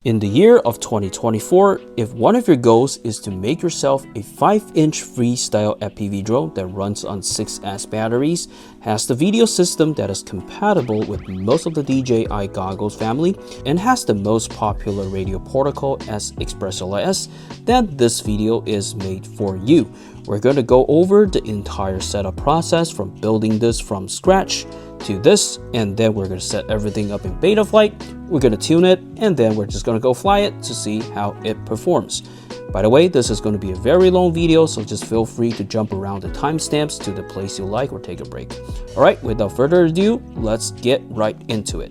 In the year of 2024, if one of your goals is to make yourself a 5-inch freestyle FPV drone that runs on 6S batteries, has the video system that is compatible with most of the DJI goggles family, and has the most popular radio protocol as ExpressLS, then this video is made for you. We're going to go over the entire setup process from building this from scratch to this, and then we're going to set everything up in Betaflight. We're going to tune it, and then we're just going to go fly it to see how it performs. By the way, this is going to be a very long video, so just feel free to jump around the timestamps to the place you like or take a break. Alright, without further ado, let's get right into it.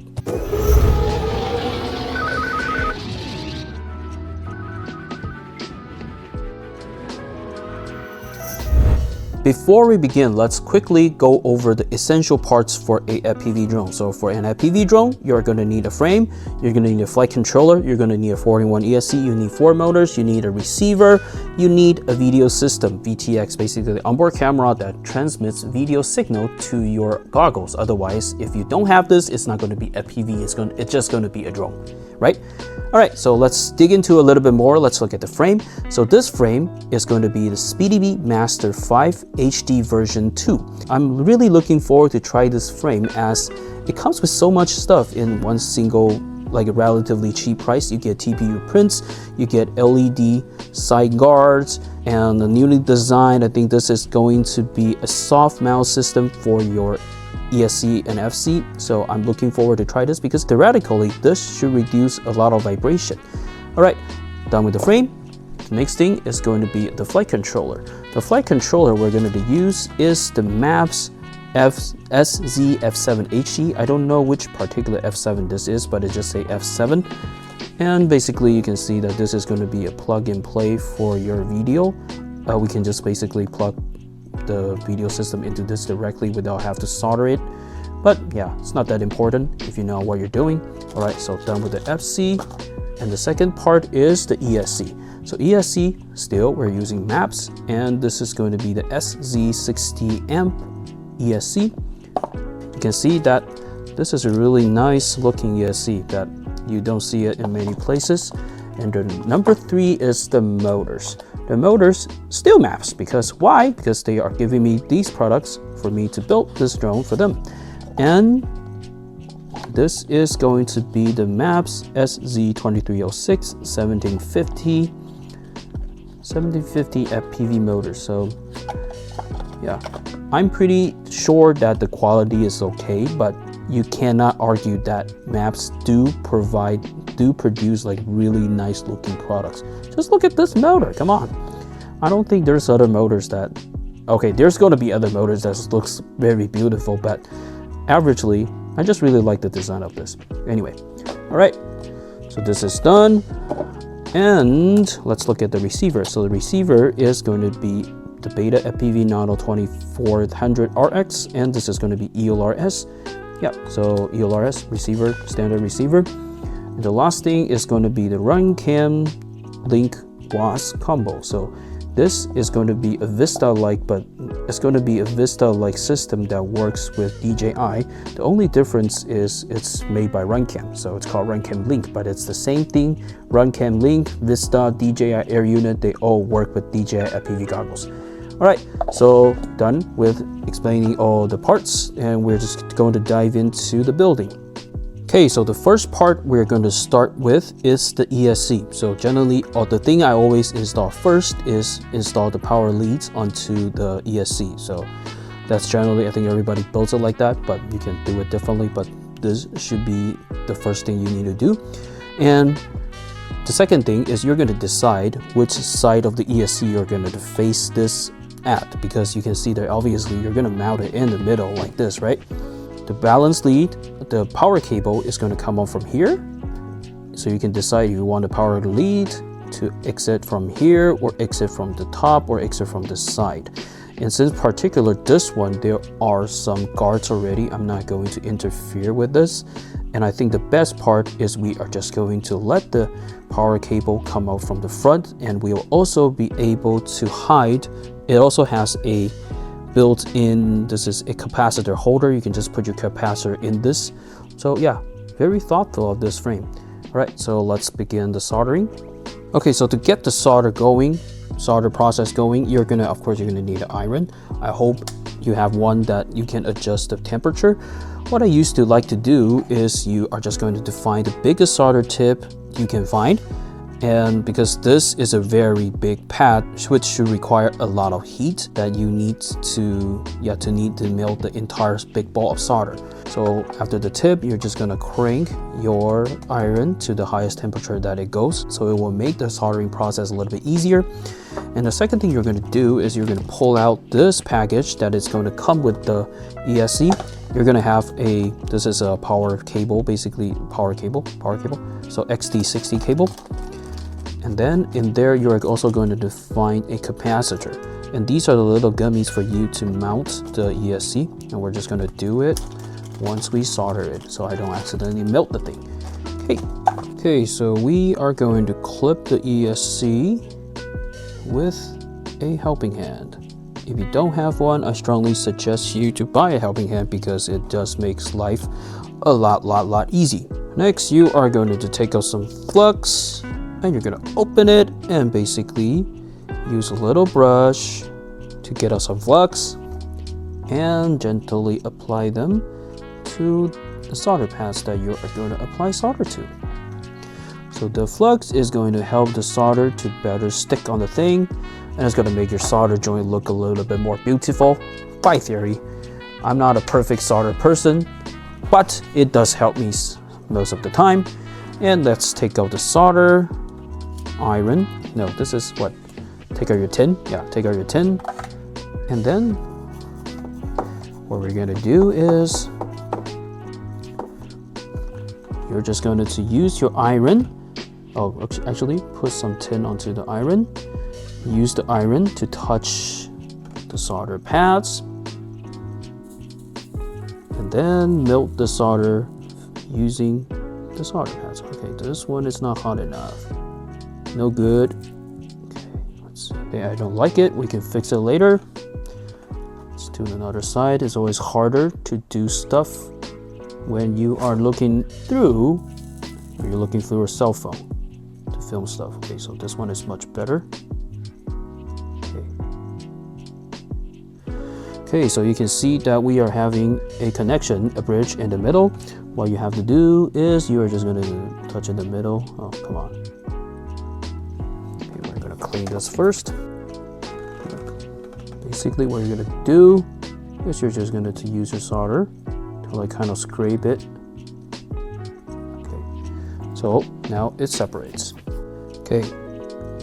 Before we begin, let's quickly go over the essential parts for a FPV drone. So for an FPV drone, you're going to need a frame, you're going to need a flight controller, you're going to need a 41 ESC, you need 4 motors, you need a receiver, you need a video system, VTX, basically the onboard camera that transmits video signal to your goggles. Otherwise, if you don't have this, it's not going to be FPV, it's just going to be a drone, right? Alright, so let's dig into a little bit more. Let's look at the frame. So this frame is going to be the Speedybee Master 5 HD version 2. I'm really looking forward to try this frame as it comes with so much stuff in one single, like a relatively cheap price. You get TPU prints, you get LED side guards, and a newly designed, I think this is going to be a soft mount system for your ESC and FC. So I'm looking forward to try this because theoretically this should reduce a lot of vibration. Alright, done with the frame. The next thing is going to be the flight controller. The flight controller we're going to use is the MEPS SZ2306. I don't know which particular F7 this is, but it just say F7. And basically you can see that this is going to be a plug and play for your video. We can just basically plug the video system into this directly without have to solder it. But yeah, it's not that important if you know what you're doing. Alright, so done with the FC. And the second part is the ESC. So ESC, still we're using MEPS, and this is going to be the SZ60 amp ESC. You can see that this is a really nice looking ESC that you don't see it in many places. And the number 3 is the motors. The motors still MEPS, because why? Because they are giving me these products for me to build this drone for them. And this is going to be the MEPS SZ2306 1750 FPV motor. So yeah, I'm pretty sure that the quality is okay, but you cannot argue that MEPS do produce like really nice looking products. Just look at this motor, come on. I don't think there's other motors that, okay, there's going to be other motors that looks very beautiful, but averagely, I just really like the design of this. Anyway, all right, so this is done. And let's look at the receiver. So the receiver is going to be the Betafpv Nano 2400 RX, and this is going to be ELRS. Yeah, so ELRS receiver, standard receiver. And the last thing is going to be the RunCam Link WASP combo. So this is going to be a Vista-like, but it's going to be a Vista-like system that works with DJI. The only difference is it's made by RunCam, so it's called RunCam Link, but it's the same thing. RunCam Link, Vista, DJI Air Unit, they all work with DJI FPV goggles. Alright, so done with explaining all the parts, and we're just going to dive into the building. Okay, so the first part we're going to start with is the ESC. So generally, the thing I always install first is install the power leads onto the ESC. So that's generally, I think everybody builds it like that, but you can do it differently. But this should be the first thing you need to do. And the second thing is you're going to decide which side of the ESC you're going to face this at, because you can see that obviously you're going to mount it in the middle like this, right? The balance lead, the power cable is going to come on from here. So you can decide if you want the power lead to exit from here, or exit from the top, or exit from the side. And since particular this one, there are some guards already, I'm not going to interfere with this. And I think the best part is we are just going to let the power cable come out from the front, and we will also be able to hide. It also has a built-in, this is a capacitor holder. You can just put your capacitor in this. So yeah, very thoughtful of this frame. Alright, so let's begin the soldering. Okay, so to get the solder process going, you're gonna need an iron. I hope you have one that you can adjust the temperature. What I used to like to do is you are just going to find the biggest solder tip you can find, and because this is a very big pad which should require a lot of heat that you need to melt the entire big ball of solder. So after the tip, you're just gonna crank your iron to the highest temperature that it goes, so it will make the soldering process a little bit easier. And the second thing you're going to do is you're going to pull out this package that is going to come with the ESC. You're going to have this is a power cable, basically power cable, so XT60 cable. And then in there, you're also going to define a capacitor. And these are the little gummies for you to mount the ESC. And we're just going to do it once we solder it, so I don't accidentally melt the thing. Okay, so we are going to clip the ESC with a helping hand. If you don't have one, I strongly suggest you to buy a helping hand because it just makes life a lot easy. Next, you are going to take out some flux and you're going to open it and basically use a little brush to get out some flux and gently apply them to the solder pads that you are going to apply solder to. So the flux is going to help the solder to better stick on the thing, and it's going to make your solder joint look a little bit more beautiful. By theory, I'm not a perfect solder person, but it does help me most of the time. And let's take out the solder iron. No, this is what? Take out your tin. Yeah, take out your tin. And then what we're going to do is you're just going to use your iron. Oh, actually, put some tin onto the iron. Use the iron to touch the solder pads. And then melt the solder using the solder pads. Okay, this one is not hot enough. No good. Okay, let's see. I don't like it. We can fix it later. Let's do another side. It's always harder to do stuff when you are looking through, or you're looking through a cell phone to film stuff. Okay, so this one is much better. Okay, so you can see that we are having a connection, a bridge in the middle. What you have to do is you are just going to touch in the middle. Oh, come on. Okay, we're going to clean this first. Basically, what you're going to do is you're just going to use your solder to like kind of scrape it. Okay, so now it separates. Okay,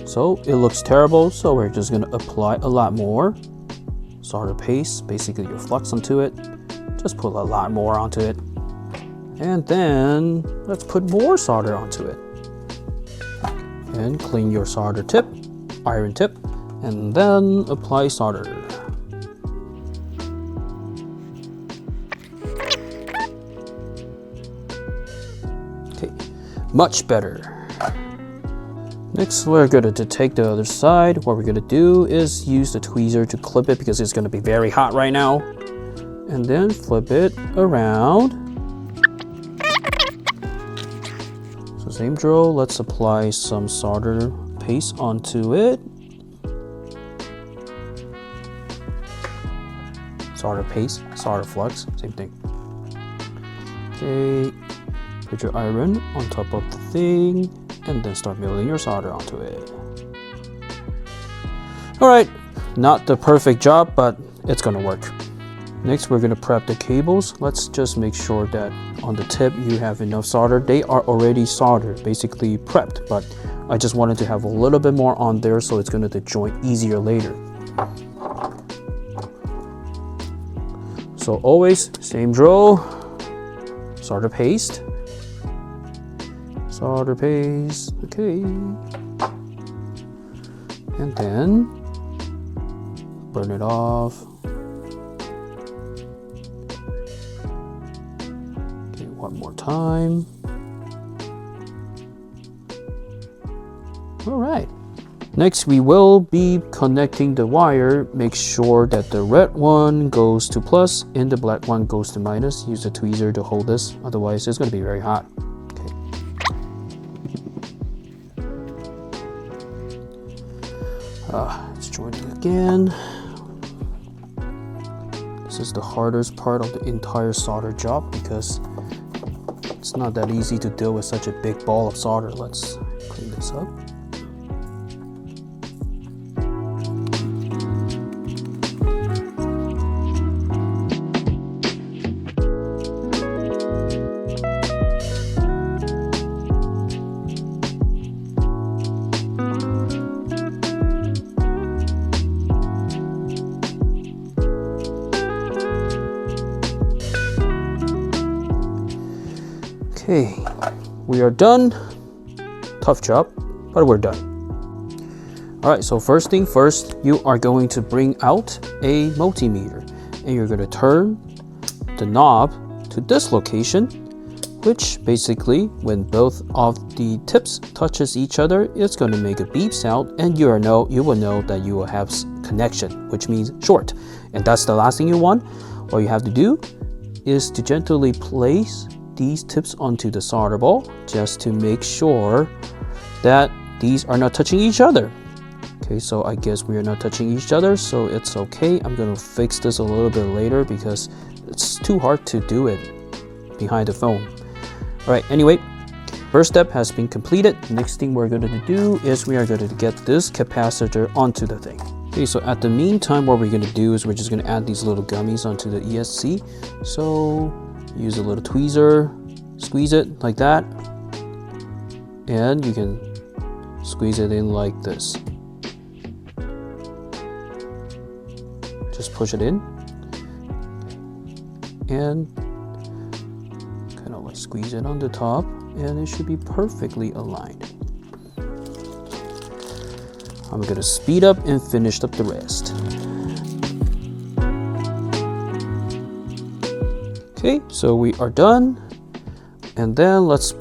so it looks terrible, so we're just going to apply a lot more solder paste, basically your flux onto it. Just put a lot more onto it. And then let's put more solder onto it. And clean your solder tip, iron tip, and then apply solder. Okay, much better. Next, we're going to take the other side. What we're going to do is use the tweezer to clip it because it's going to be very hot right now. And then flip it around. So same drill, let's apply some solder paste onto it. Solder paste, solder flux, same thing. Okay, put your iron on top of the thing. And then start melting your solder onto it. Alright, not the perfect job, but it's gonna work. Next, we're gonna prep the cables. Let's just make sure that on the tip you have enough solder. They are already soldered, basically prepped, but I just wanted to have a little bit more on there so it's gonna joint easier later. So always, same drill, solder paste. Solder paste, okay. And then burn it off. Okay, one more time. All right. Next, we will be connecting the wire. Make sure that the red one goes to plus and the black one goes to minus. Use a tweezer to hold this, otherwise it's going to be very hot. Let's join it again. This is the hardest part of the entire solder job because it's not that easy to deal with such a big ball of solder. Let's clean this up. Okay, we are done. Tough job, but we're done. All right, so first thing first, you are going to bring out a multimeter and you're going to turn the knob to this location, which basically when both of the tips touches each other, it's going to make a beep sound and you will know that you will have connection, which means short. And that's the last thing you want. All you have to do is to gently place these tips onto the solder ball just to make sure that these are not touching each other. Okay, so I guess we are not touching each other, so it's okay. I'm gonna fix this a little bit later because it's too hard to do it behind the phone. All right, anyway, first step has been completed. Next thing we're going to do is we are going to get this capacitor onto the thing. Okay, so at the meantime, what we're going to do is we're just going to add these little gummies onto the ESC. So use a little tweezer, squeeze it like that, and you can squeeze it in like this. Just push it in and kind of like squeeze it on the top, and it should be perfectly aligned. I'm gonna speed up and finish up the rest. Okay, so we are done. And then let's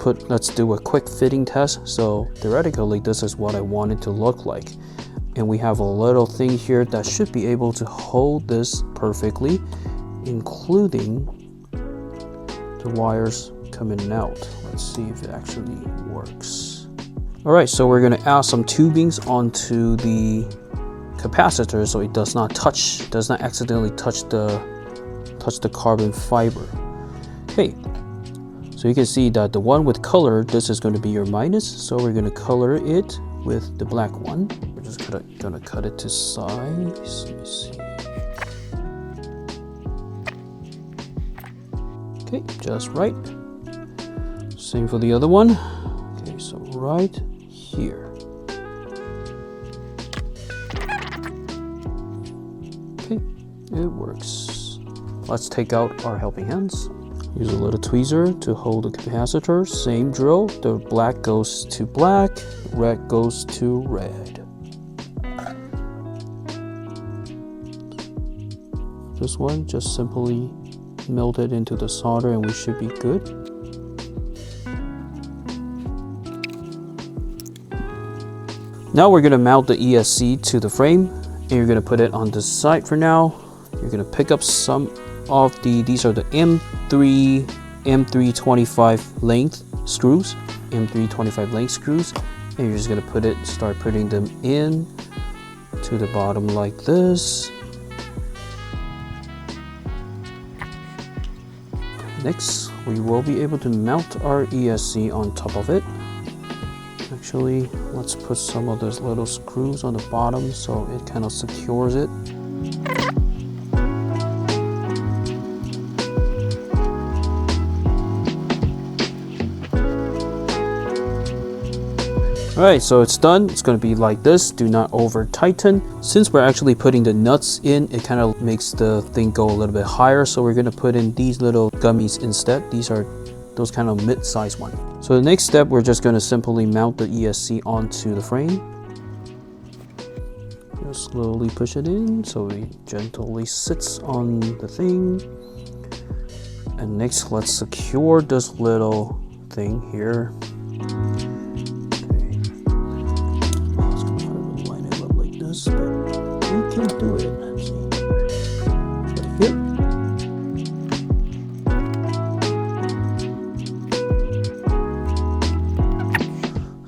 do a quick fitting test. So theoretically, this is what I want it to look like. And we have a little thing here that should be able to hold this perfectly, including the wires coming out. Let's see if it actually works. All right, so we're gonna add some tubings onto the capacitor so it does not accidentally touch the carbon fiber. Okay, so you can see that the one with color, this is going to be your minus, so we're going to color it with the black one. We're just gonna cut it to size. Let me see. Okay, just right. Same for the other one. Okay, so right here. Okay, it works. Let's take out our helping hands. Use a little tweezer to hold the capacitor. Same drill. The black goes to black, red goes to red. This one, just simply melt it into the solder and we should be good. Now we're gonna mount the ESC to the frame and you're gonna put it on this side for now. You're gonna pick up some of these are the M325 length screws, M325 length screws, and you're just gonna start putting them in to the bottom like this. Next, we will be able to mount our ESC on top of it. Actually, let's put some of those little screws on the bottom so it kind of secures it. Alright, so it's done. It's going to be like this. Do not over tighten. Since we're actually putting the nuts in, it kind of makes the thing go a little bit higher. So we're going to put in these little gummies instead. These are those kind of mid-size ones. So the next step, we're just going to simply mount the ESC onto the frame. Just slowly push it in so it gently sits on the thing. And next, let's secure this little thing here. Can't do it. Let's see. Right here.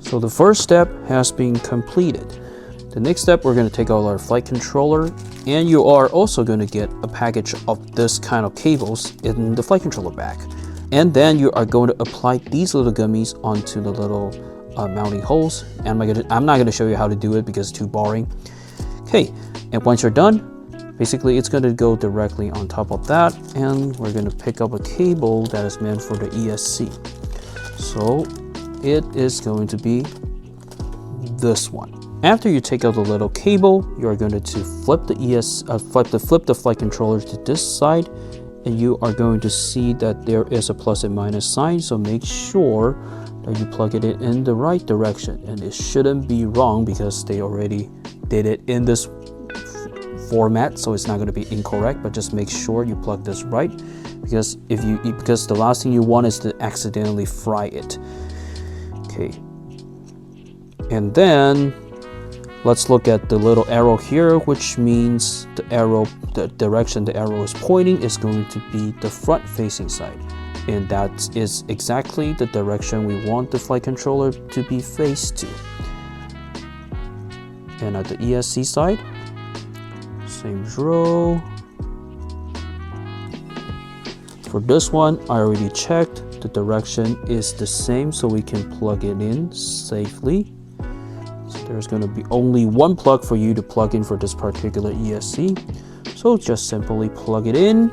So the first step has been completed. The next step, we're going to take out our flight controller, and you are also going to get a package of this kind of cables in the flight controller bag. And then you are going to apply these little gummies onto the little mounting holes. And I'm not going to show you how to do it because it's too boring. Okay, and once you're done, basically it's going to go directly on top of that, and we're going to pick up a cable that is meant for the ESC. So it is going to be this one. After you take out the little cable, you are going to flip the flight controller to this side, and you are going to see that there is a plus and minus sign. So make sure that you plug it in the right direction, and it shouldn't be wrong because they already did it in this format, so it's not going to be incorrect. But just make sure you plug this right, because the last thing you want is to accidentally fry it. Okay, and then let's look at the little arrow here, which means the direction the arrow is pointing is going to be the front facing side, and that is exactly the direction we want the flight controller to be faced to. And at the ESC side, same row. For this one, I already checked the direction is the same, so we can plug it in safely. So there's going to be only one plug for you to plug in for this particular ESC. So just simply plug it in,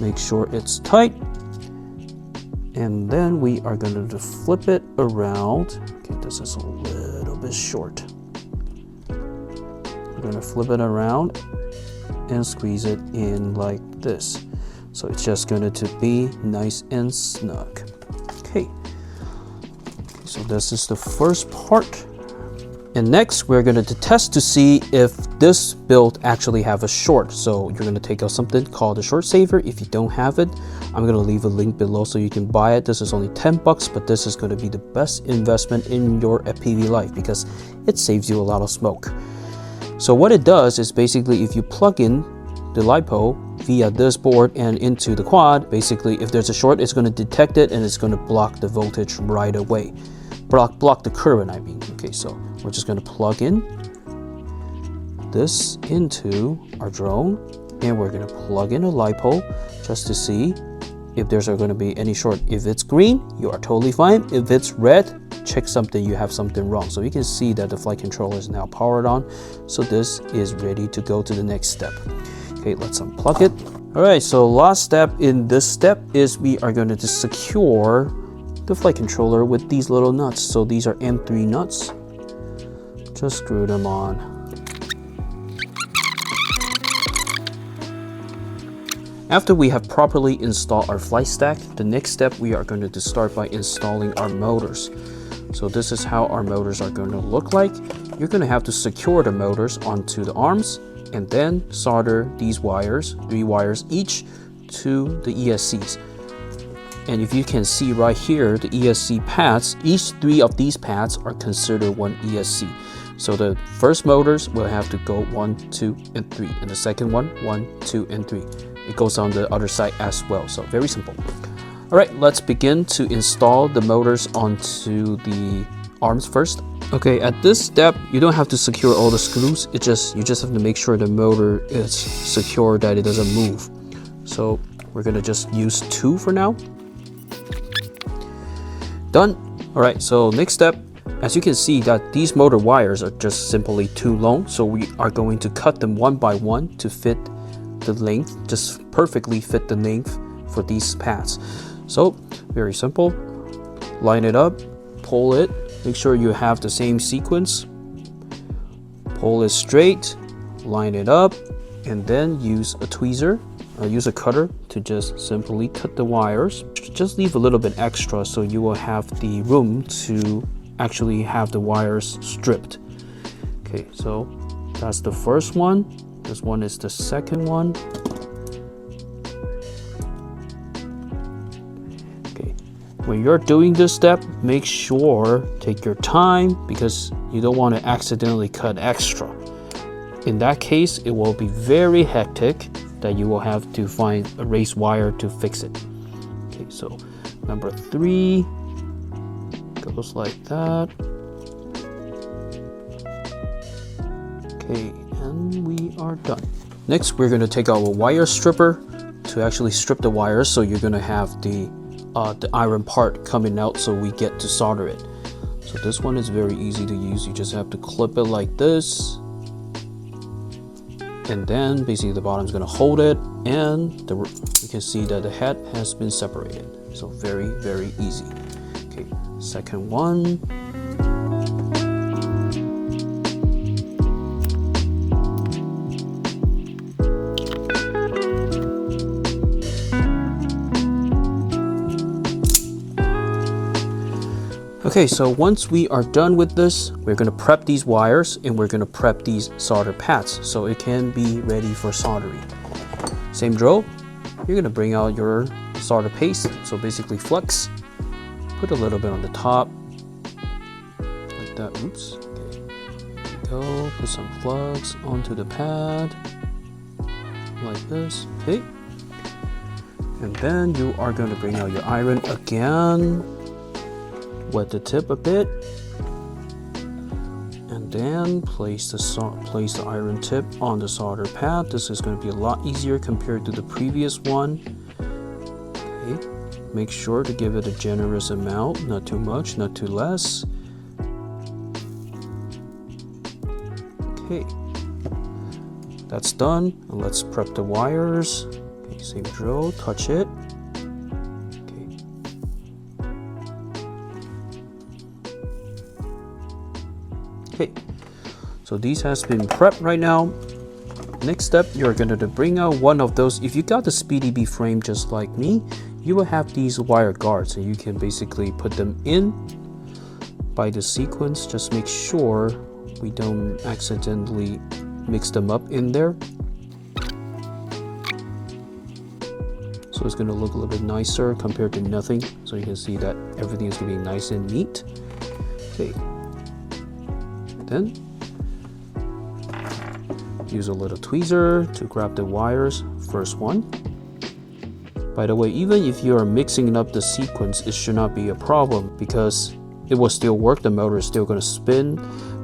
make sure it's tight, and then we are going to flip it around. Okay, this is a little bit short. We're going to flip it around and squeeze it in like this. So it's just going to be nice and snug. Okay, so this is the first part. And next, we're going to test to see if this build actually have a short. So you're going to take out something called a short saver. If you don't have it, I'm going to leave a link below so you can buy it. This is only 10 bucks, but this is going to be the best investment in your FPV life because it saves you a lot of smoke. So what it does is basically if you plug in the LiPo via this board and into the quad, basically if there's a short, it's going to detect it and it's going to block the voltage right away. Block the current, I mean. Okay, so we're just going to plug in this into our drone, and we're going to plug in a LiPo just to see if there's going to be any short. If it's green, you are totally fine. If it's red, check something, you have something wrong. So you can see that the flight controller is now powered on, so this is ready to go to the next step. Okay, let's unplug it. All right, so last step in this step is we are going to secure the flight controller with these little nuts. So these are M3 nuts. Just screw them on. After we have properly installed our flight stack, the next step we are going to start by installing our motors. So this is how our motors are going to look like. You're going to have to secure the motors onto the arms and then solder these wires, 3 wires each, to the ESCs. And if you can see right here, the ESC pads, each 3 of these pads are considered one ESC. So the first motors will have to go 1, 2, and 3, and the second one 1, 2, and 3. It goes on the other side as well. So very simple. All right, let's begin to install the motors onto the arms first. Okay, at this step, you don't have to secure all the screws. You just have to make sure the motor is secure, that it doesn't move. So we're gonna just use 2 for now. Done. All right, so next step, as you can see that these motor wires are just simply too long, so we are going to cut them one by one to fit the length, just perfectly fit the length for these pads. So very simple, line it up, pull it, make sure you have the same sequence, pull it straight, line it up, and then use a tweezer or use a cutter to just simply cut the wires. Just leave a little bit extra so you will have the room to actually have the wires stripped. Okay, so that's the first one. This one is the second one. Okay, when you're doing this step, make sure take your time because you don't want to accidentally cut extra. In that case, it will be very hectic that you will have to find a raised wire to fix it. Okay, so number 3 goes like that. Okay, and we are done. Next, we're going to take our wire stripper to actually strip the wires, so you're going to have the iron part coming out so we get to solder it. So this one is very easy to use. You just have to clip it like this, and then basically the bottom is going to hold it, and you can see that the head has been separated. So very, very easy. Okay, second one. Okay, so once we are done with this, we're going to prep these wires and we're going to prep these solder pads so it can be ready for soldering. Same drill, you're going to bring out your solder paste, so basically flux, put a little bit on the top, like that, oops, okay. There you go, put some flux onto the pad, like this, okay. And then you are going to bring out your iron again, wet the tip a bit, and then place the iron tip on the solder pad. This is going to be a lot easier compared to the previous one. Okay. Make sure to give it a generous amount, not too much, not too less. Okay, that's done. And let's prep the wires. Okay, same drill, touch it. Okay, so these has been prepped right now. Next step, you're going to bring out one of those. If you got the Speedybee frame just like me, you will have these wire guards, and you can basically put them in by the sequence. Just make sure we don't accidentally mix them up in there. So it's going to look a little bit nicer compared to nothing. So you can see that everything is going to be nice and neat. Okay. Then use a little tweezer to grab the wires. First one. By the way, even if you are mixing up the sequence, it should not be a problem because it will still work. The motor is still going to spin,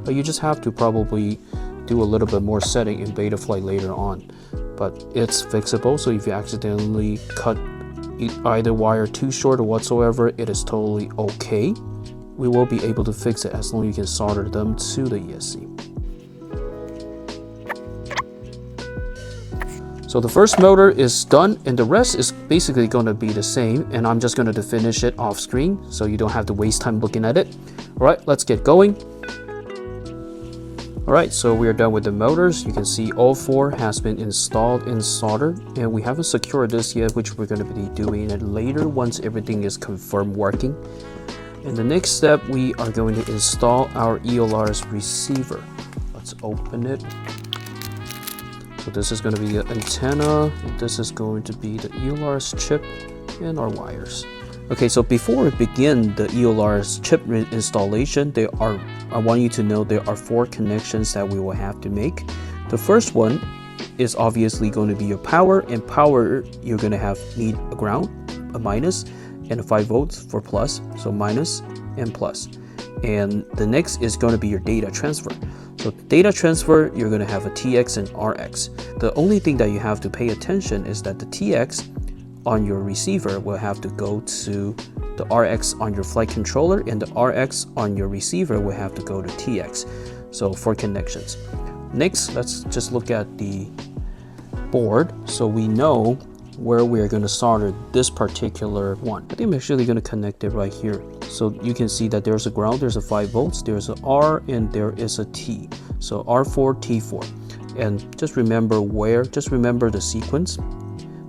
but you just have to probably do a little bit more setting in Betaflight later on. But it's fixable, so if you accidentally cut either wire too short or whatsoever, it is totally okay. We will be able to fix it as long as you can solder them to the ESC. So the first motor is done, and the rest is basically going to be the same, and I'm just going to finish it off screen so you don't have to waste time looking at it. Alright, let's get going. Alright, so we are done with the motors. You can see all four has been installed and soldered, and we haven't secured this yet, which we're going to be doing it later once everything is confirmed working. In the next step, we are going to install our ELRS receiver. Let's open it. So this is going to be the antenna, and this is going to be the ELRS chip and our wires. Okay, so before we begin the ELRS chip installation, I want you to know there are 4 connections that we will have to make. The first one is obviously going to be your power, and power you're going to need a ground, a minus, and a 5 volts for plus, so minus and plus. And the next is going to be your data transfer. So data transfer, you're going to have a TX and RX. The only thing that you have to pay attention is that the TX on your receiver will have to go to the RX on your flight controller, and the RX on your receiver will have to go to TX. So 4 connections. Next, let's just look at the board so we know where we're going to solder this particular one. I think I'm actually going to connect it right here. So you can see that there's a ground, there's a 5 volts, there's a R, and there is a T. So R4, T4. And just remember the sequence,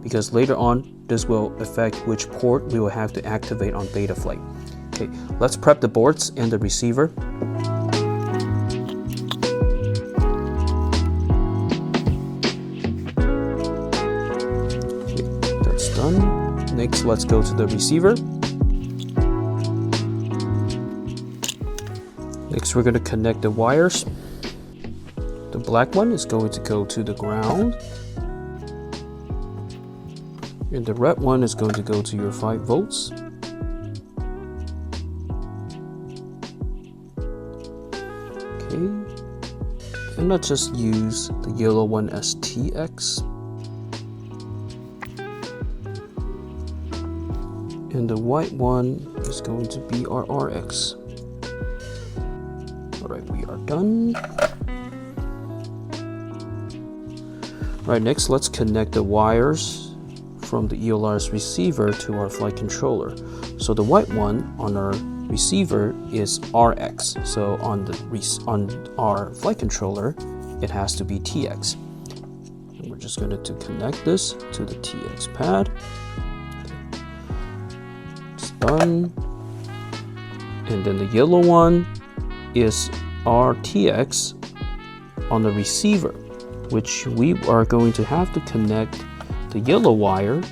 because later on this will affect which port we will have to activate on Betaflight. Okay, let's prep the boards and the receiver. Next, let's go to the receiver. Next, we're going to connect the wires. The black one is going to go to the ground, and the red one is going to go to your 5 volts. Okay, And let's just use the yellow one as TX. And the white one is going to be our RX. Alright, we are done. Alright, next let's connect the wires from the ELRS receiver to our flight controller. So the white one on our receiver is RX. So on our flight controller, it has to be TX. And we're just going to connect this to the TX pad. It's done. And then the yellow one is our TX on the receiver, which we are going to have to connect the yellow wire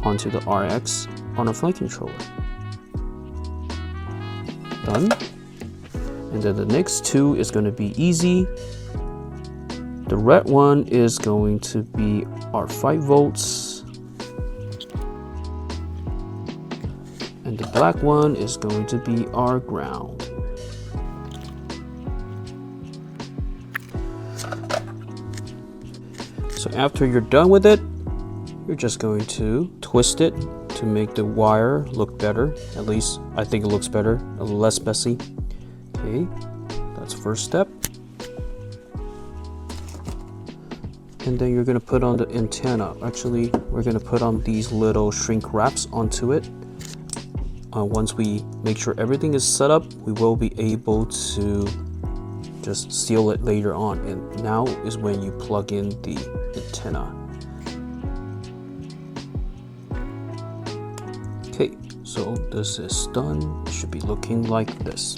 onto the RX on our flight controller. Done. And then the next two is going to be easy. The red one is going to be our 5 volts. And the black one is going to be our ground. So after you're done with it, you're just going to twist it to make the wire look better. At least I think it looks better, a little less messy. Okay, that's first step. And then you're going to put on the antenna. Actually, we're going to put on these little shrink wraps onto it. Once we make sure everything is set up, we will be able to just seal it later on. And now is when you plug in the antenna. Okay, so this is done. It should be looking like this.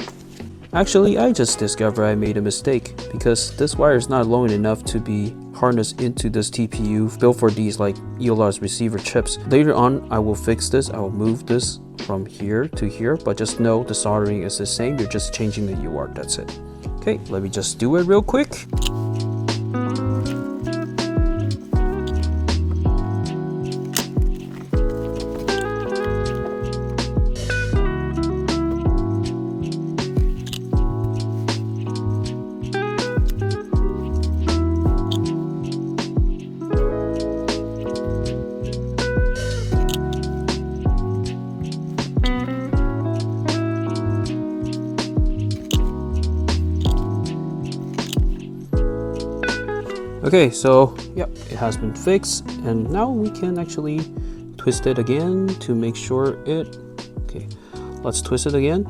Actually, I just discovered I made a mistake because this wire is not long enough to be harnessed into this TPU built for these like ELRS receiver chips. Later on, I will fix this. I will move this from here to here, but just know the soldering is the same. You're just changing the UART. That's it. Okay, let me just do it real quick. Okay, so yep, it has been fixed, and now we can actually twist it again to make sure it, okay, let's twist it again.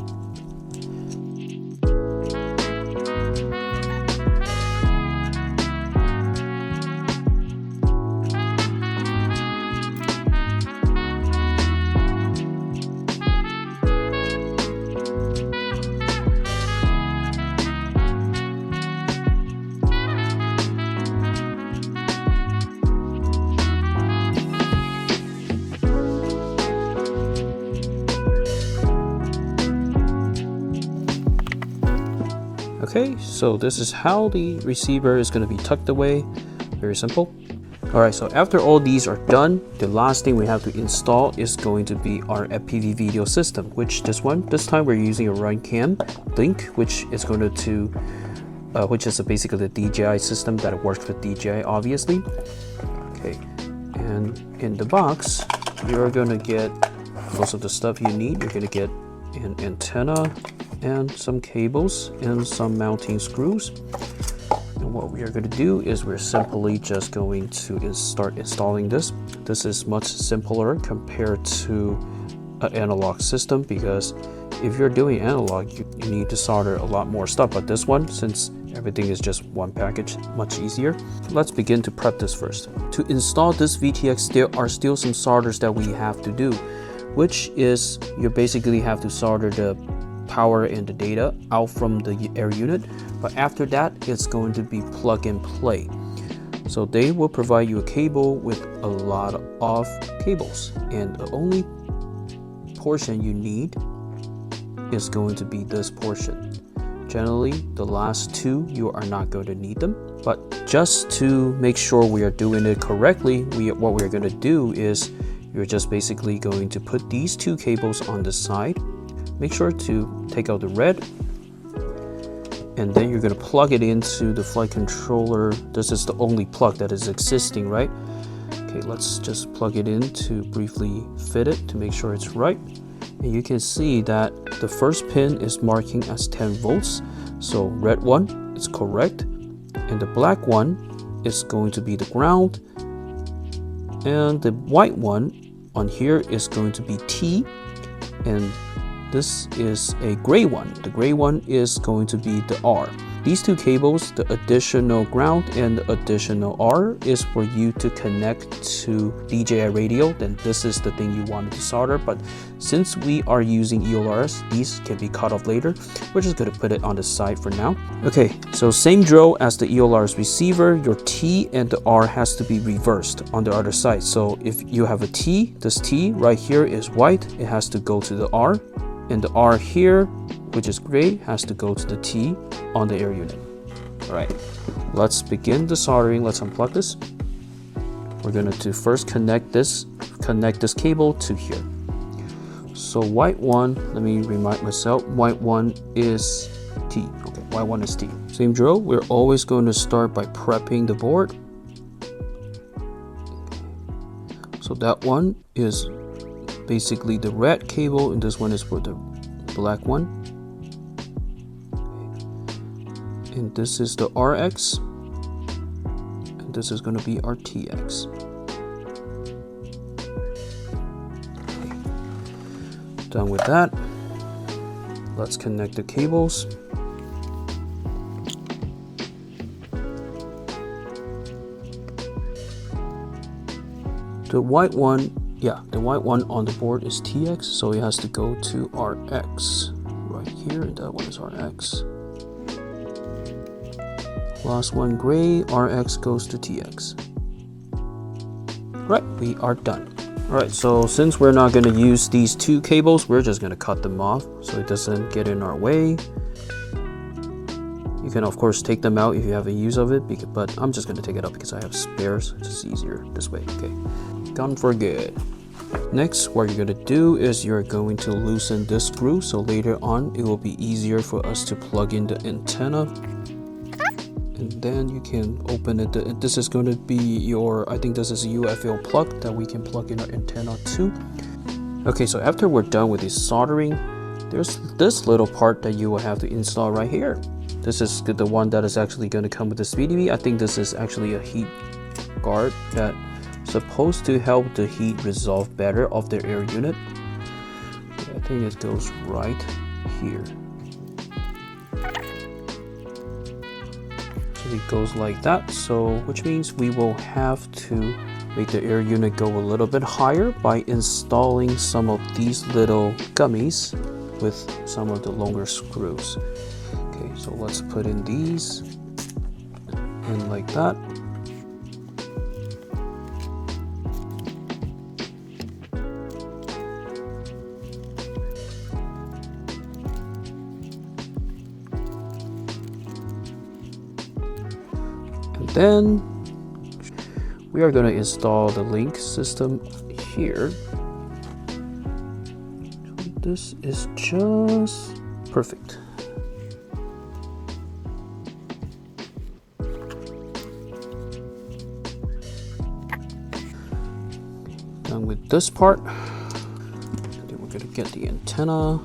Okay, so this is how the receiver is going to be tucked away. Very simple. Alright, so after all these are done, the last thing we have to install is going to be our FPV video system, which this time we're using a RunCam Link, which is going to which is basically the DJI system that works with DJI, obviously. Okay, and in the box, you're going to get most of the stuff you need. You're going to get an antenna and some cables and some mounting screws. And what we are going to do is we're simply just going to start installing this. This is much simpler compared to an analog system, because if you're doing analog, you need to solder a lot more stuff. But this one, since everything is just one package, much easier. Let's begin to prep this first. To install this VTX, there are still some solders that we have to do, which is you basically have to solder the power and the data out from the air unit, but after that it's going to be plug and play. So they will provide you a cable with a lot of cables, and the only portion you need is going to be this portion. Generally, the last two you are not going to need them, but just to make sure we are doing it correctly, what we're going to do is you're just basically going to put these two cables on the side. Make sure to take out the red and then you're going to plug it into the flight controller. This is the only plug that is existing, right? Okay, let's just plug it in to briefly fit it to make sure it's right. And you can see that the first pin is marking as 10 volts. So red one is correct, and the black one is going to be the ground, and the white one on here is going to be T, and this is a gray one. The gray one is going to be the R. These two cables, the additional ground and the additional R, is for you to connect to DJI radio. Then this is the thing you wanted to solder, but since we are using ELRS, these can be cut off later. We're just going to put it on the side for now. Okay, so same drill as the ELRS receiver. Your T and the R has to be reversed on the other side. So if you have a T, this T right here is white, it has to go to the R, and the R here, which is gray, has to go to the T on the air unit. All right, let's begin the soldering. Let's unplug this. We're going to first connect this cable to here. So white one, let me remind myself, white one is T. Okay, white one is T. Same drill, we're always going to start by prepping the board. So that one is basically the red cable, and this one is for the black one. And this is the RX, and this is going to be our TX. Okay. Done with that. Let's connect the cables. The white one, the white one on the board is TX, so it has to go to RX right here, and that one is RX. Last one gray, RX goes to TX. Right, we are done. Alright, so since we're not going to use these two cables, we're just going to cut them off so it doesn't get in our way. You can of course take them out if you have a use of it, but I'm just going to take it out because I have spares. It's just easier this way. Okay, done for good. Next, what you're going to do is you're going to loosen this screw, so later on it will be easier for us to plug in the antenna. And then you can open it. This is going to be your, I think this is a UFO plug that we can plug in our antenna to. Okay, so after we're done with this soldering, there's this little part that you will have to install right here. This is the one that is actually going to come with the Speedybee. I think this is actually a heat guard that's supposed to help the heat resolve better of the air unit. I think it goes right here. It goes like that, so which means we will have to make the air unit go a little bit higher by installing some of these little gummies with some of the longer screws. Okay, so let's put in these in like that. Then we are going to install the link system here. This is just perfect. Done with this part. And then we're going to get the antenna.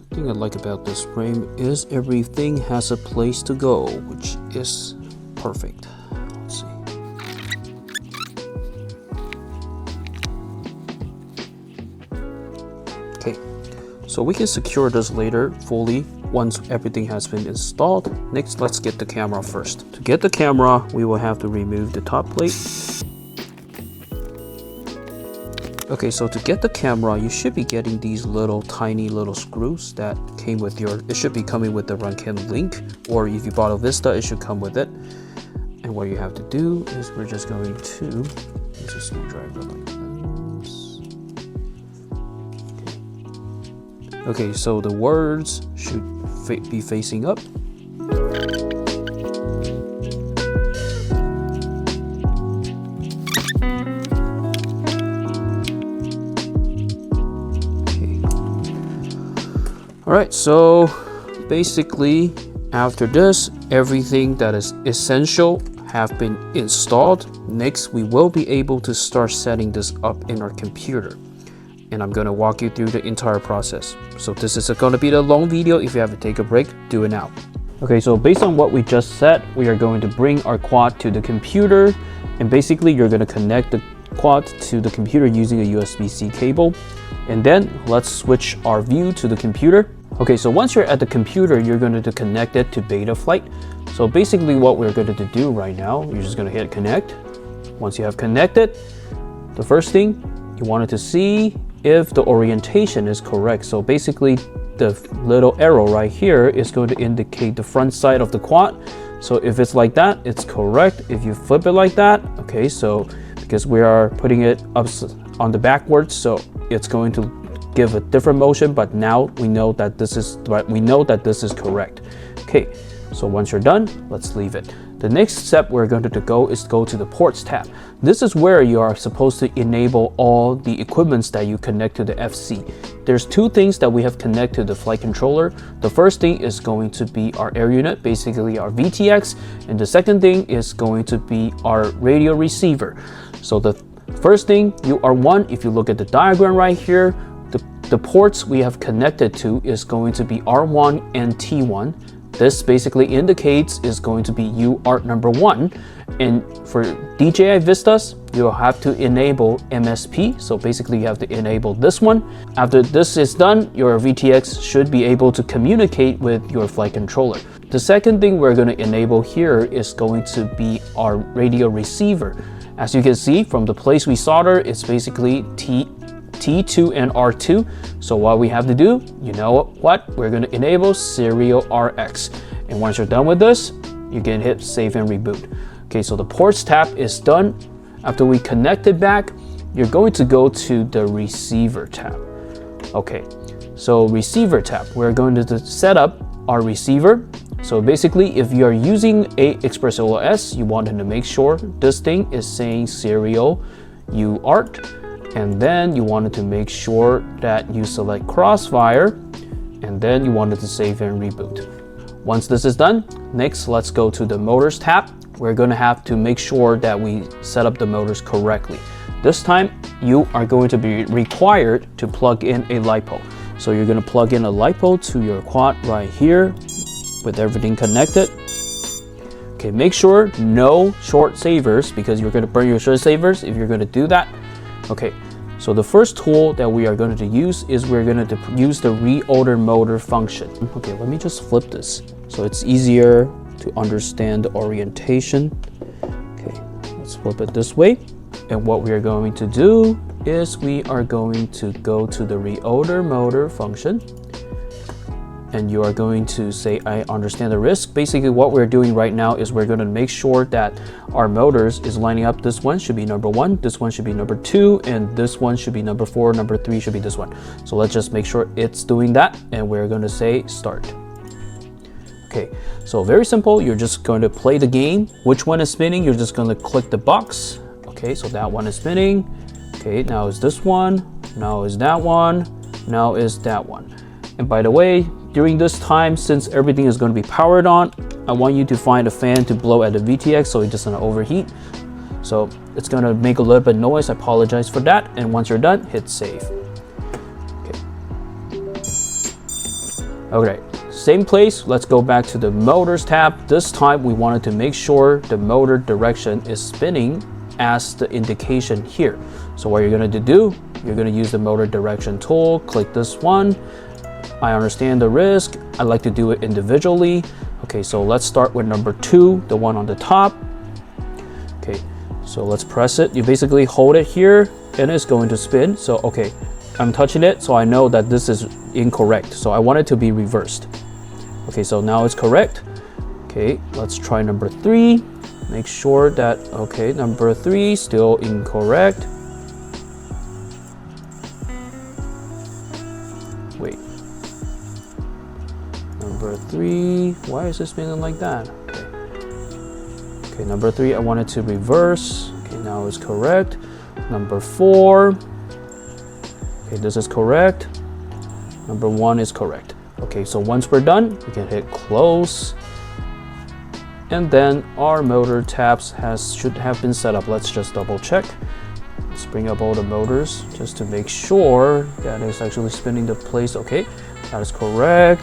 The thing I like about this frame is everything has a place to go, which is perfect. Let's see. Okay, so we can secure this later fully once everything has been installed. Next, let's get the camera first. To get the camera, we will have to remove the top plate. Okay, so to get the camera, you should be getting these little tiny little screws that came with your, it should be coming with the RunCam Link, or if you bought a Vista, it should come with it. And what you have to do is we're just going to use a screwdriver like this. Okay, so the words should be facing up. Alright, so basically after this, everything that is essential have been installed. Next, we will be able to start setting this up in our computer. And I'm gonna walk you through the entire process. So this is gonna be the long video. If you have to take a break, do it now. Okay, so based on what we just said, we are going to bring our quad to the computer. And basically, you're gonna connect the quad to the computer using a USB-C cable. And then let's switch our view to the computer. Okay, so once you're at the computer, you're going to connect it to Betaflight. So basically what we're going to do right now, you're just going to hit connect. Once you have connected, the first thing you wanted to see if the orientation is correct. So basically the little arrow right here is going to indicate the front side of the quad. So if it's like that, it's correct. If you flip it like that, okay, so because we are putting it up on the backwards, so it's going to give a different motion, but now we know that this is correct. Okay, so once you're done, let's leave it. The next step we're going to go is go to the ports tab. This is where you are supposed to enable all the equipments that you connect to the FC. There's two things that we have connected to the flight controller. The first thing is going to be our air unit, basically our VTX, and the second thing is going to be our radio receiver. So the first thing, UR1, if you look at the diagram right here, the ports we have connected to is going to be R1 and T1. This basically indicates is going to be UART number 1. And for DJI Vistas, you'll have to enable MSP. So basically you have to enable this one. After this is done, your VTX should be able to communicate with your flight controller. The second thing we're going to enable here is going to be our radio receiver. As you can see from the place we solder, it's basically T2 and R2. So what we have to do, you know what? We're going to enable serial RX. And once you're done with this, you can hit save and reboot. Okay, so the ports tab is done. After we connect it back, you're going to go to the receiver tab. Okay, so receiver tab, we're going to set up our receiver. So basically, if you're using a Express ELRS, you want to make sure this thing is saying serial UART. And then you wanted to make sure that you select Crossfire, and then you wanted to save and reboot. Once this is done, next let's go to the motors tab. We're going to have to make sure that we set up the motors correctly. This time you are going to be required to plug in a LiPo. So you're going to plug in a LiPo to your quad right here with everything connected. Okay, make sure no short savers because you're going to burn your short savers if you're going to do that. Okay, so the first tool that we are going to use is we're going to use the reorder motor function. Okay, let me just flip this so it's easier to understand the orientation. Okay, let's flip it this way. And what we are going to do is we are going to go to the reorder motor function. And you are going to say, I understand the risk. Basically what we're doing right now is we're going to make sure that our motors is lining up. This one should be number 1, this one should be number 2, and this one should be number 4, number 3 should be this one. So let's just make sure it's doing that, and we're going to say start. Okay, so very simple. You're just going to play the game. Which one is spinning? You're just going to click the box. Okay, so that one is spinning. Okay, now is this one, now is that one, now is that one. And by the way, during this time, since everything is going to be powered on, I want you to find a fan to blow at the VTX so it doesn't overheat. So it's going to make a little bit of noise. I apologize for that. And once you're done, hit save. Okay, same place. Let's go back to the motors tab. This time we wanted to make sure the motor direction is spinning as the indication here. So what you're going to do, you're going to use the motor direction tool, click this one. I understand the risk. I like to do it individually. Okay, so let's start with number 2, the one on the top. Okay, so let's press it. You basically hold it here and it's going to spin. So, okay, I'm touching it, so I know that this is incorrect. So I want it to be reversed. Okay, so now it's correct. Okay, let's try number 3. Make sure that, okay, number 3 still incorrect. Wait. Number 3, why is it spinning like that? Okay. Okay, number 3, I want it to reverse. Okay, now it's correct. Number 4. Okay, this is correct. Number 1 is correct. Okay, Okay, so once we're done, we can hit close. And then our motor tabs should have been set up. Let's just double check. Let's bring up all the motors just to make sure that it's actually spinning the place. Okay, that is correct,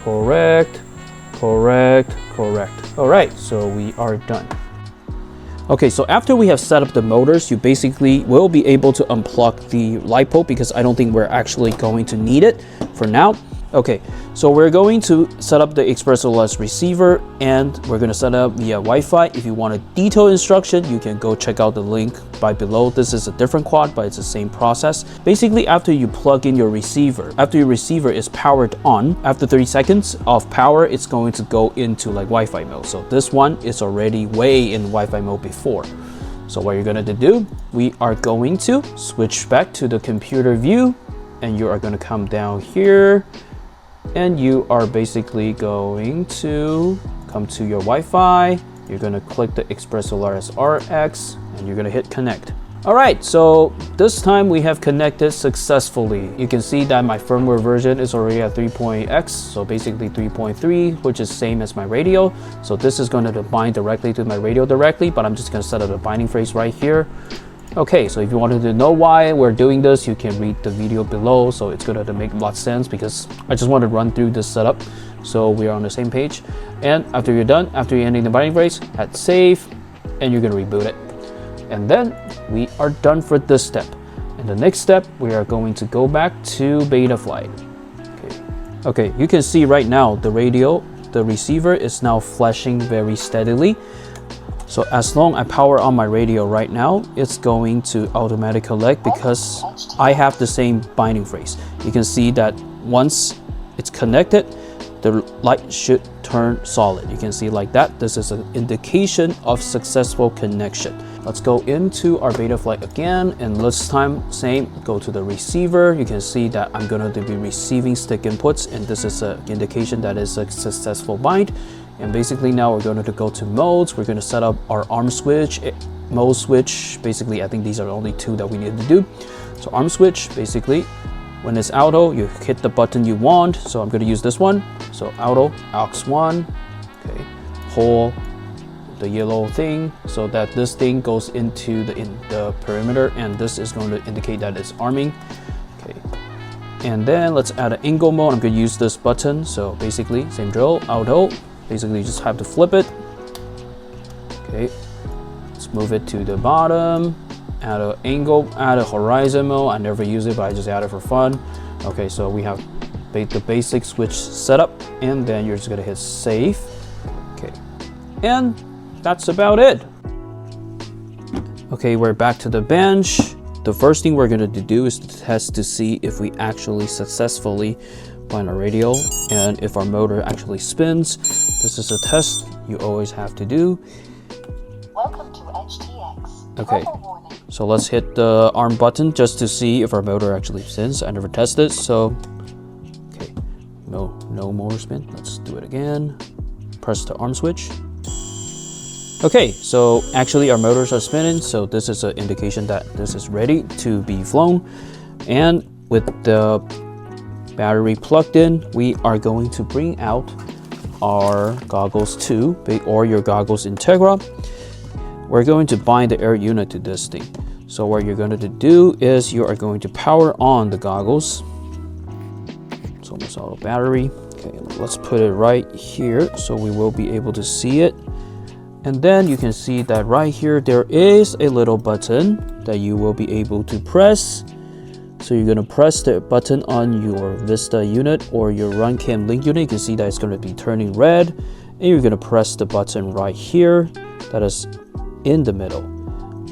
correct, correct, correct. All right, so we are done. Okay, so after we have set up the motors, you basically will be able to unplug the LiPo because I don't think we're actually going to need it for now. Okay, so we're going to set up the ELRS receiver and we're going to set up via Wi-Fi. If you want a detailed instruction, you can go check out the link right below. This is a different quad, but it's the same process. Basically, after you plug in your receiver, after your receiver is powered on, after 30 seconds of power, it's going to go into like Wi-Fi mode. So this one is already way in Wi-Fi mode before. So what you're going to do, we are going to switch back to the computer view and you are going to come down here. And you are basically going to come to your Wi-Fi. You're going to click the ELRS RX and you're going to hit connect. All right, so this time we have connected successfully. You can see that my firmware version is already at 3.x, so basically 3.3, which is same as my radio. So this is going to bind directly to my radio directly, but I'm just going to set up a binding phrase right here. Okay, so if you wanted to know why we're doing this, you can read the video below. So it's going to make a lot of sense because I just want to run through this setup so we are on the same page. And after you're done, after you're ending the binding phrase, hit save and you're going to reboot it. And then we are done for this step. And the next step, we are going to go back to Betaflight. Okay, you can see right now the receiver is now flashing very steadily. So as long as I power on my radio right now, it's going to automatically collect because I have the same binding phrase. You can see that once it's connected, the light should turn solid. You can see like that. This is an indication of successful connection. Let's go into our Betaflight again, and this time same, go to the receiver. You can see that I'm going to be receiving stick inputs, and this is an indication that it's a successful bind. And basically now we're going to go to modes. We're going to set up our arm switch, mode switch. Basically, I think these are the only two that we need to do. So arm switch, basically, when it's auto, you hit the button you want. So I'm going to use this one. So auto, aux1, okay, hold the yellow thing so that this thing goes into the perimeter, and this is going to indicate that it's arming. Okay. And then let's add an angle mode. I'm going to use this button. So basically, same drill, auto. Basically, you just have to flip it. Okay, let's move it to the bottom. Add an angle, add a horizon mode. I never use it, but I just add it for fun. Okay, so we have the basic switch setup, and then you're just gonna hit save. Okay, and that's about it. Okay, we're back to the bench. The first thing we're gonna do is to test to see if we actually successfully bind our radio and if our motor actually spins. This is a test you always have to do. Welcome to HTX. Okay, so let's hit the arm button just to see if our motor actually spins. I never tested, so okay, no motor spin. Let's do it again. Press the arm switch. Okay, so actually our motors are spinning, so this is an indication that this is ready to be flown. And with the battery plugged in, we are going to bring out our goggles 2 or your goggles Integra. We're going to bind the air unit to this thing. So what you're going to do is you are going to power on the goggles. It's almost out of battery. Okay, let's put it right here so we will be able to see it. And then you can see that right here there is a little button that you will be able to press. So you're going to press the button on your Vista unit or your RunCam Link unit. You can see that it's going to be turning red, and you're going to press the button right here that is in the middle,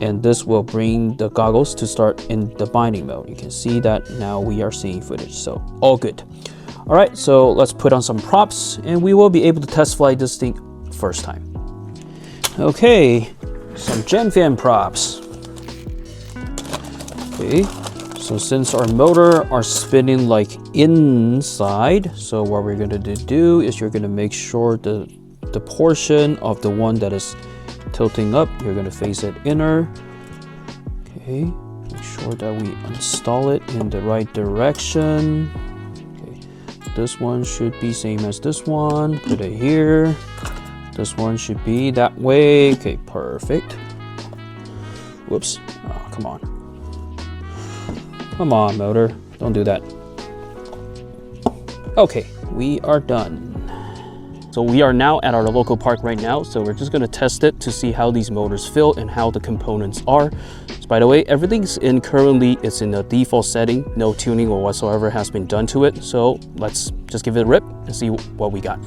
and this will bring the goggles to start in the binding mode. You can see that now we are seeing footage, so all good. All right, so let's put on some props and we will be able to test fly this thing first time. Okay, some gen fan props. Okay, so since our motor are spinning like inside, so what we're going to do is you're going to make sure the portion of the one that is tilting up, you're going to face it inner. Okay, make sure that we install it in the right direction. Okay, this one should be same as this one. Put it here. This one should be that way. Okay, perfect. Whoops. Oh, come on. Come on, motor. Don't do that. Okay, we are done. So we are now at our local park right now. So we're just gonna test it to see how these motors feel and how the components are. So by the way, everything's in currently, it's in the default setting. No tuning or whatsoever has been done to it. So let's just give it a rip and see what we got.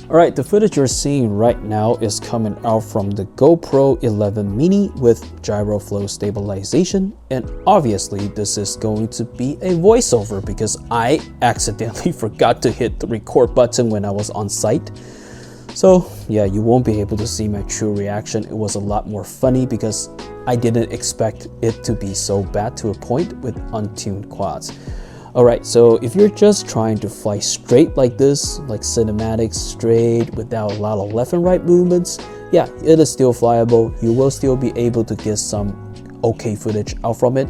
Alright, the footage you're seeing right now is coming out from the GoPro 11 Mini with gyro flow stabilization, and obviously this is going to be a voiceover because I accidentally forgot to hit the record button when I was on site. So yeah, you won't be able to see my true reaction. It was a lot more funny because I didn't expect it to be so bad to a point with untuned quads. Alright, so if you're just trying to fly straight like this, like cinematic straight without a lot of left and right movements, yeah, it is still flyable. You will still be able to get some okay footage out from it.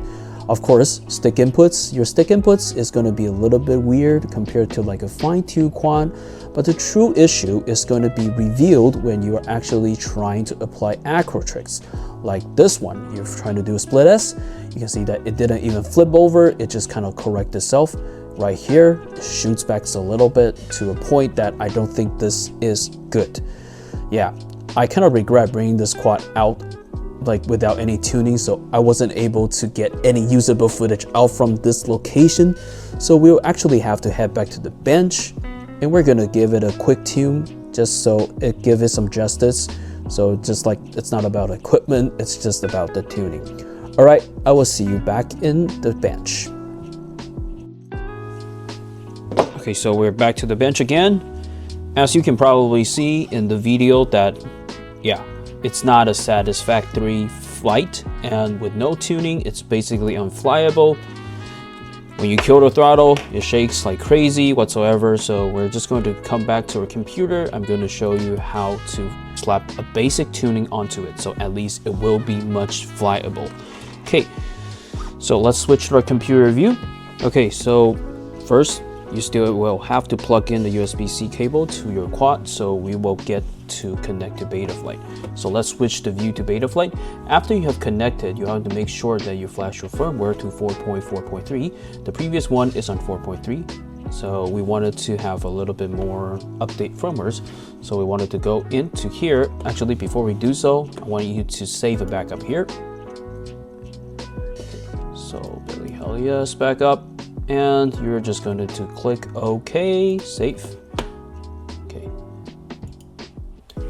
Of course, stick inputs. Your stick inputs is going to be a little bit weird compared to like a fine-tuned quad, but the true issue is going to be revealed when you are actually trying to apply acro tricks. Like this one, you're trying to do a split S, you can see that it didn't even flip over, it just kind of corrects itself. Right here, it shoots back a little bit to a point that I don't think this is good. Yeah, I kind of regret bringing this quad out like without any tuning, so I wasn't able to get any usable footage out from this location. So we'll actually have to head back to the bench and we're gonna give it a quick tune just so it gives it some justice. So just like it's not about equipment, it's just about the tuning. All right, I will see you back in the bench. Okay, so we're back to the bench again. As you can probably see in the video that, yeah, it's not a satisfactory flight, and with no tuning, it's basically unflyable. When you kill the throttle, it shakes like crazy whatsoever. So we're just going to come back to our computer. I'm going to show you how to slap a basic tuning onto it, so at least it will be much flyable. Okay, so let's switch to our computer view. Okay, so first, you still will have to plug in the USB-C cable to your quad, so we will get to connect to Betaflight. So let's switch the view to Betaflight. After you have connected, you have to make sure that you flash your firmware to 4.4.3. The previous one is on 4.3, so we wanted to have a little bit more update firmwares. So we wanted to go into here. Actually, before we do so, I want you to save a backup here. So Billy hell yes, back up, and you're just going to click OK, save. Okay.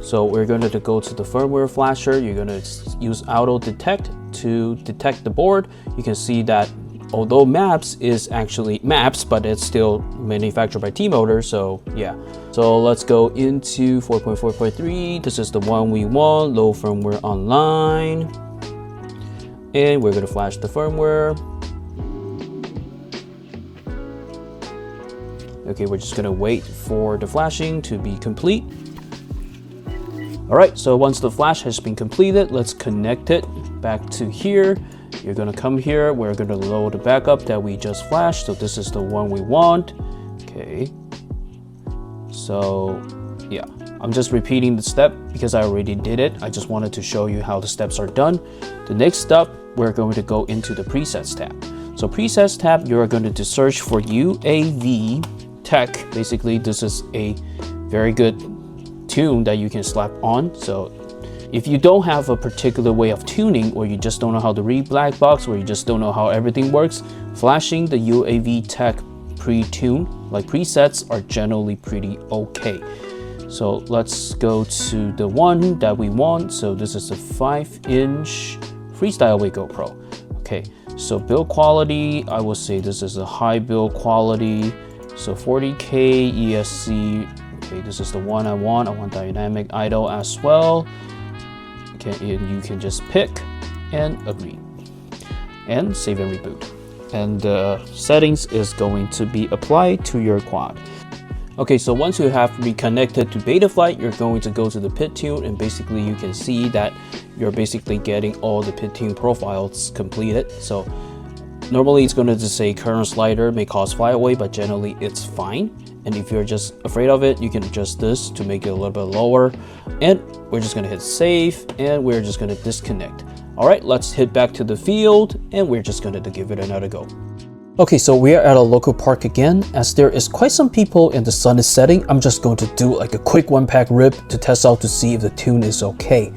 So we're going to go to the firmware flasher. You're going to use auto detect to detect the board. You can see that although MEPS is actually MEPS, but it's still manufactured by T-Motor. So yeah. So let's go into 4.4.3. This is the one we want. Low firmware online. And we're going to flash the firmware. Okay, we're just going to wait for the flashing to be complete. All right, so once the flash has been completed, let's connect it back to here. You're going to come here. We're going to load the backup that we just flashed. So this is the one we want. Okay. So yeah, I'm just repeating the step because I already did it. I just wanted to show you how the steps are done. The next step, we're going to go into the presets tab. So presets tab, you're going to search for UAV tech. Basically, this is a very good tune that you can slap on. So if you don't have a particular way of tuning, or you just don't know how to read black box, or you just don't know how everything works, flashing the UAV tech pre-tune, like presets, are generally pretty okay. So let's go to the one that we want. So this is a 5-inch freestyle weight GoPro. Okay, so build quality, I will say this is a high build quality. So 40K ESC. Okay, this is the one I want. I want dynamic idle as well. Okay, and you can just pick and agree and save and reboot. And the settings is going to be applied to your quad. Okay, so once you have reconnected to Betaflight, you're going to go to the pit tune, and basically you can see that you're basically getting all the pit tune profiles completed. So normally it's going to just say current slider may cause flyaway, but generally it's fine. And if you're just afraid of it, you can adjust this to make it a little bit lower. And we're just going to hit save, and we're just going to disconnect. All right, let's head back to the field, and we're just going to give it another go. Okay, so we are at a local park again. As there is quite some people and the sun is setting, I'm just going to do like a quick one-pack rip to test out to see if the tune is okay.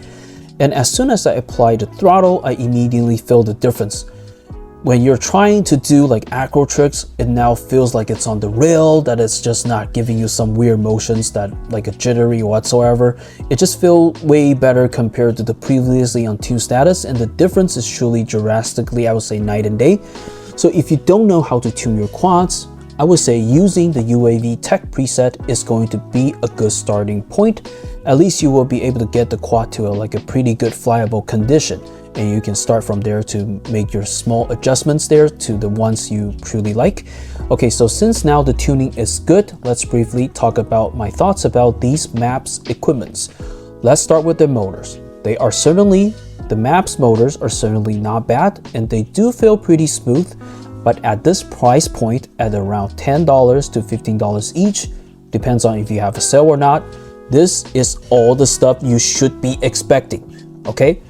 And as soon as I apply the throttle, I immediately feel the difference. When you're trying to do like acro tricks, it now feels like it's on the rail, that it's just not giving you some weird motions that like a jittery whatsoever. It just feels way better compared to the previously untuned status, and the difference is truly drastically, I would say, night and day. So if you don't know how to tune your quads, I would say using the UAV Tech preset is going to be a good starting point. At least you will be able to get the quad to a pretty good flyable condition. And you can start from there to make your small adjustments there to the ones you truly like. Okay, so since now the tuning is good, let's briefly talk about my thoughts about these MEPS equipments. Let's start with the motors. The MEPS motors are certainly not bad, and they do feel pretty smooth, but at this price point, at around $10 to $15 each, depends on if you have a sale or not, this is all the stuff you should be expecting, okay?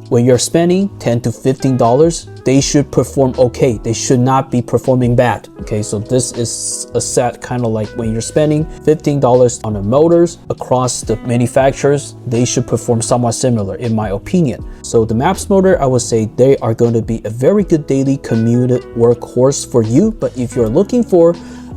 When you're spending $10 to $15, they should perform okay. They should not be performing bad. Okay, so this is a set kind of like when you're spending $15 on the motors across the manufacturers, they should perform somewhat similar in my opinion. So the MEPS motor, I would say they are going to be a very good daily commute workhorse for you. But if you're looking for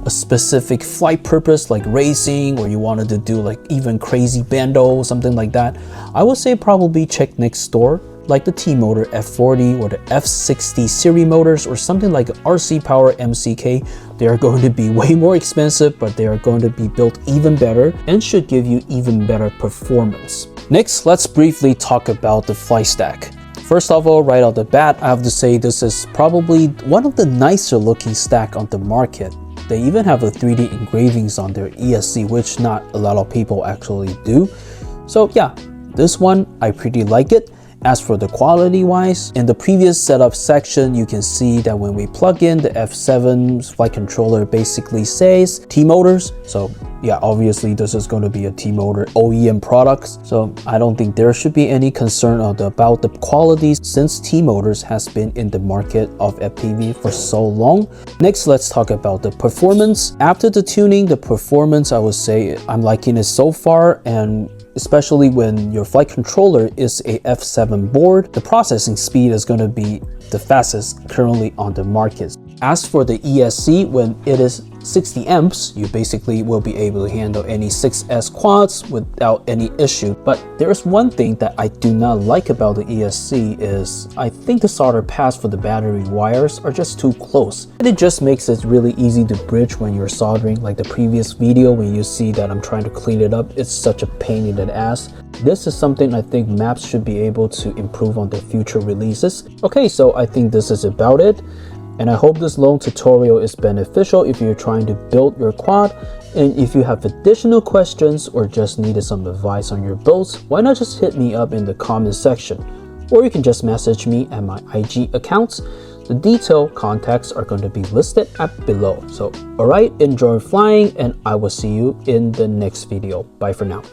a specific flight purpose like racing, or you wanted to do like even crazy bando, something like that, I would say probably check next door, like the T-Motor F40 or the F60 series motors, or something like RC Power MCK. They are going to be way more expensive, but they are going to be built even better and should give you even better performance. Next, let's briefly talk about the flight stack. First of all, right off the bat, I have to say this is probably one of the nicer looking stack on the market. They even have a 3D engravings on their ESC, which not a lot of people actually do. So yeah, this one, I pretty like it. As for the quality wise, in the previous setup section, you can see that when we plug in the F7 flight controller, basically says T-Motors. So yeah, obviously this is going to be a T-Motor OEM products. So I don't think there should be any concern about the quality, since T-Motors has been in the market of FPV for so long. Next, let's talk about the performance. After the tuning, the performance, I would say I'm liking it so far, and especially when your flight controller is a F7 board, the processing speed is going to be the fastest currently on the market. As for the ESC, when it is 60 amps, you basically will be able to handle any 6S quads without any issue. But there's one thing that I do not like about the ESC is I think the solder pads for the battery wires are just too close. And it just makes it really easy to bridge when you're soldering. Like the previous video, when you see that I'm trying to clean it up, it's such a pain in the ass. This is something I think MEPS should be able to improve on their future releases. Okay, so I think this is about it. And I hope this long tutorial is beneficial if you're trying to build your quad. And if you have additional questions or just needed some advice on your builds, why not just hit me up in the comment section? Or you can just message me at my IG accounts. The detailed contacts are going to be listed up below. So alright, enjoy flying, and I will see you in the next video. Bye for now.